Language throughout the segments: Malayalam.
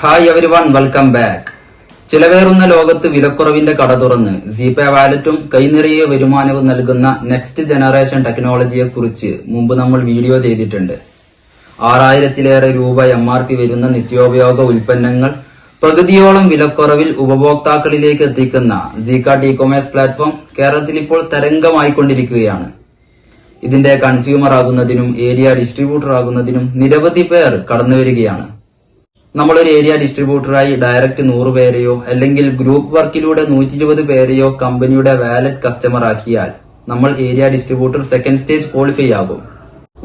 Hi everyone, welcome back. ചിലവേറുന്ന ലോകത്ത് വിലക്കുറവിന്റെ കട തുറന്ന് ജിപേ വാലറ്റും കൈനിറയെ വരുമാനവും നൽകുന്ന നെക്സ്റ്റ് ജനറേഷൻ ടെക്നോളജിയെ കുറിച്ച് മുമ്പ് നമ്മൾ വീഡിയോ ചെയ്തിട്ടുണ്ട്. 6000-ലേറെ രൂപ MRP വരുന്ന നിത്യോപയോഗ ഉൽപ്പന്നങ്ങൾ പകുതിയോളം വിലക്കുറവിൽ ഉപഭോക്താക്കളിലേക്ക് എത്തിക്കുന്ന Zcaart ഇ-കൊമേഴ്സ് പ്ലാറ്റ്ഫോം കേരളത്തിൽ ഇപ്പോൾ തരംഗമായിക്കൊണ്ടിരിക്കുകയാണ്. ഇതിന്റെ കൺസ്യൂമർ ആകുന്നതിനും ഏരിയ ഡിസ്ട്രിബ്യൂട്ടർ ആകുന്നതിനും നിരവധി പേർ കടന്നുവരികയാണ്. നമ്മളൊരു ഏരിയ ഡിസ്ട്രിബ്യൂട്ടറായി ഡയറക്റ്റ് 100 പേരെയോ അല്ലെങ്കിൽ ഗ്രൂപ്പ് വർക്കിലൂടെ 120 പേരെയോ കമ്പനിയുടെ വാലറ്റ് കസ്റ്റമർ ആക്കിയാൽ നമ്മൾ area distributor second stage qualify ആകും.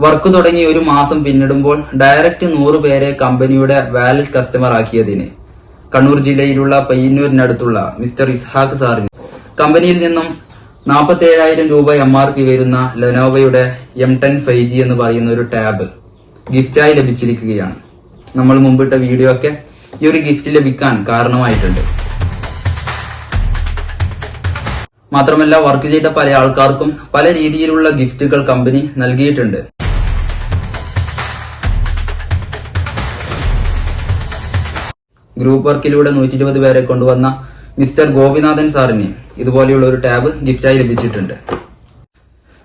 വർക്ക് തുടങ്ങി ഒരു മാസം പിന്നിടുമ്പോൾ ഡയറക്റ്റ് 100 പേരെ കമ്പനിയുടെ വാലറ്റ് കസ്റ്റമർ ആക്കിയതിന് കണ്ണൂർ ജില്ലയിലുള്ള പയ്യന്നൂരിനടുത്തുള്ള മിസ്റ്റർ ഇസ്ഹാഖ് സാറിന് കമ്പനിയിൽ നിന്നും 47,000 രൂപ MRP വരുന്ന ലെനോവയുടെ M10 5G എന്ന് പറയുന്ന ഒരു ടാബ് ഗിഫ്റ്റായി ലഭിച്ചിരിക്കുകയാണ്. നമ്മൾ മുമ്പിട്ട വീഡിയോ ഒക്കെ ഈ ഒരു ഗിഫ്റ്റ് ലഭിക്കാൻ കാരണമായിട്ടുണ്ട്. മാത്രമല്ല വർക്ക് ചെയ്ത പല ആൾക്കാർക്കും പല രീതിയിലുള്ള ഗിഫ്റ്റുകൾ കമ്പനി നൽകിയിട്ടുണ്ട്. ഗ്രൂപ്പ് വർക്കിലൂടെ 120 പേരെ കൊണ്ടുവന്ന മിസ്റ്റർ ഗോപിനാഥൻ സാറിന് ഇതുപോലെയുള്ള ഒരു ടാബ് ഗിഫ്റ്റായി ലഭിച്ചിട്ടുണ്ട്.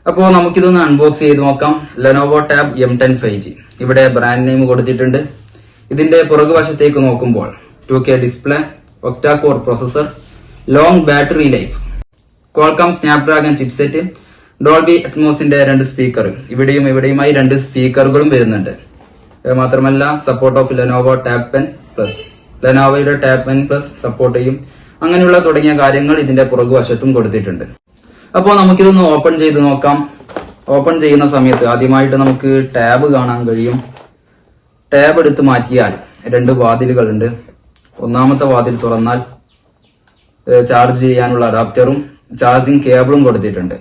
അപ്പോൾ നമുക്കിതൊന്ന് അൺബോക്സ് ചെയ്ത് നോക്കാം. Lenovo tab M10 5G. ഇവിടെ ബ്രാൻഡ് നെയിം കൊടുത്തിട്ടുണ്ട്. ഇതിന്റെ പുറകുവശത്തേക്ക് നോക്കുമ്പോൾ 2K display, octa core processor, long battery life, Qualcomm Snapdragon chipset, Dolby അറ്റ്മോസിന്റെ 2 സ്പീക്കർ, ഇവിടെയുമായി 2 സ്പീക്കറുകളും വരുന്നുണ്ട്. മാത്രമല്ല support of Lenovo tab pen plus, ലെനോവോയുടെ ടാബ് പെൻ പ്ലസ് സപ്പോർട്ട് ചെയ്യും. അങ്ങനെയുള്ള തുടങ്ങിയ കാര്യങ്ങൾ ഇതിന്റെ പുറകുവശത്തും കൊടുത്തിട്ടുണ്ട്. അപ്പോൾ നമുക്കിതൊന്ന് ഓപ്പൺ ചെയ്ത് നോക്കാം. ഓപ്പൺ ചെയ്യുന്ന സമയത്ത് ആദ്യമായിട്ട് നമുക്ക് ടാബ് കാണാൻ കഴിയും. ടാബ് എടുത്ത് മാറ്റിയാൽ 2 വാതിലുകളുണ്ട്. ഒന്നാമത്തെ വാതിൽ തുറന്നാൽ ചാർജ് ചെയ്യാനുള്ള അഡാപ്റ്ററും ചാർജിങ് കേബിളും കൊടുത്തിട്ടുണ്ട്,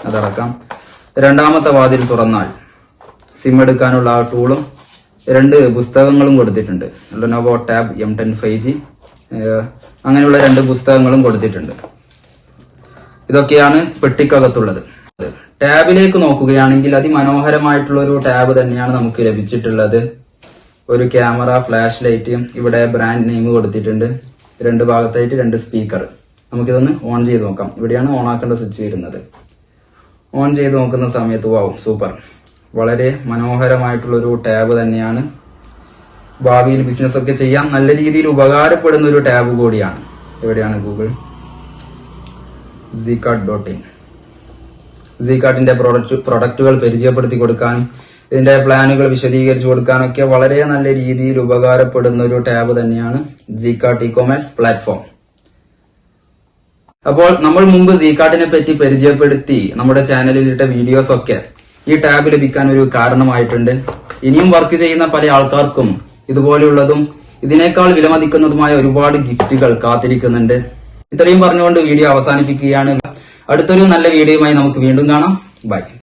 അതടക്കാം. രണ്ടാമത്തെ വാതിൽ തുറന്നാൽ സിം എടുക്കാനുള്ള ആ ടൂളും 2 പുസ്തകങ്ങളും കൊടുത്തിട്ടുണ്ട്. ലെനോവോ ടാബ് M10 5G അങ്ങനെയുള്ള 2 പുസ്തകങ്ങളും കൊടുത്തിട്ടുണ്ട്. ഇതൊക്കെയാണ് പെട്ടിക്കകത്തുള്ളത്. ടാബിലേക്ക് നോക്കുകയാണെങ്കിൽ അതിമനോഹരമായിട്ടുള്ള ഒരു ടാബ് തന്നെയാണ് നമുക്ക് ലഭിച്ചിട്ടുള്ളത്. ഒരു ക്യാമറ, ഫ്ലാഷ് ലൈറ്റ്, ഇവിടെ ബ്രാൻഡ് നെയിം കൊടുത്തിട്ടുണ്ട്. 2 ഭാഗത്തായിട്ട് 2 സ്പീക്കർ. നമുക്കിതൊന്ന് ഓൺ ചെയ്ത് നോക്കാം. ഇവിടെയാണ് ഓൺ ആക്കേണ്ട സ്വിച്ച് വരുന്നത്. ഓൺ ചെയ്ത് നോക്കുന്ന സമയത്ത് വാവ്, സൂപ്പർ, വളരെ മനോഹരമായിട്ടുള്ള ഒരു ടാബ് തന്നെയാണ്. ഭാവിയിൽ ബിസിനസ് ഒക്കെ ചെയ്യാൻ നല്ല രീതിയിൽ ഉപകാരപ്പെടുന്ന ഒരു ടാബ് കൂടിയാണ്. എവിടെയാണ് ഗൂഗിൾ, Zcaart.in. Zcaartന്റെ പ്രൊഡക്റ്റുകൾ പരിചയപ്പെടുത്തി കൊടുക്കാനും ഇതിന്റെ പ്ലാനുകൾ വിശദീകരിച്ചു കൊടുക്കാനൊക്കെ വളരെ നല്ല രീതിയിൽ ഉപകാരപ്പെടുന്ന ഒരു ടാബ് തന്നെയാണ് Zcaart ഇ-കൊമേഴ്സ് പ്ലാറ്റ്ഫോം. അപ്പോൾ നമ്മൾ മുമ്പ് Zcaartനെ പറ്റി പരിചയപ്പെടുത്തി നമ്മുടെ ചാനലിൽ ഇട്ട വീഡിയോസ് ഒക്കെ ഈ ടാബ് ലഭിക്കാൻ ഒരു കാരണമായിട്ടുണ്ട്. ഇനിയും വർക്ക് ചെയ്യുന്ന പല ആൾക്കാർക്കും ഇതുപോലെയുള്ളതും ഇതിനേക്കാൾ വിലമതിക്കുന്നതുമായ ഒരുപാട് ഗിഫ്റ്റുകൾ കാത്തിരിക്കുന്നുണ്ട്. ഇത്രയും പറഞ്ഞുകൊണ്ട് വീഡിയോ അവസാനിപ്പിക്കുകയാണ്. അടുത്തൊരു നല്ല വീഡിയോയുമായി നമുക്ക് വീണ്ടും കാണാം. ബൈ.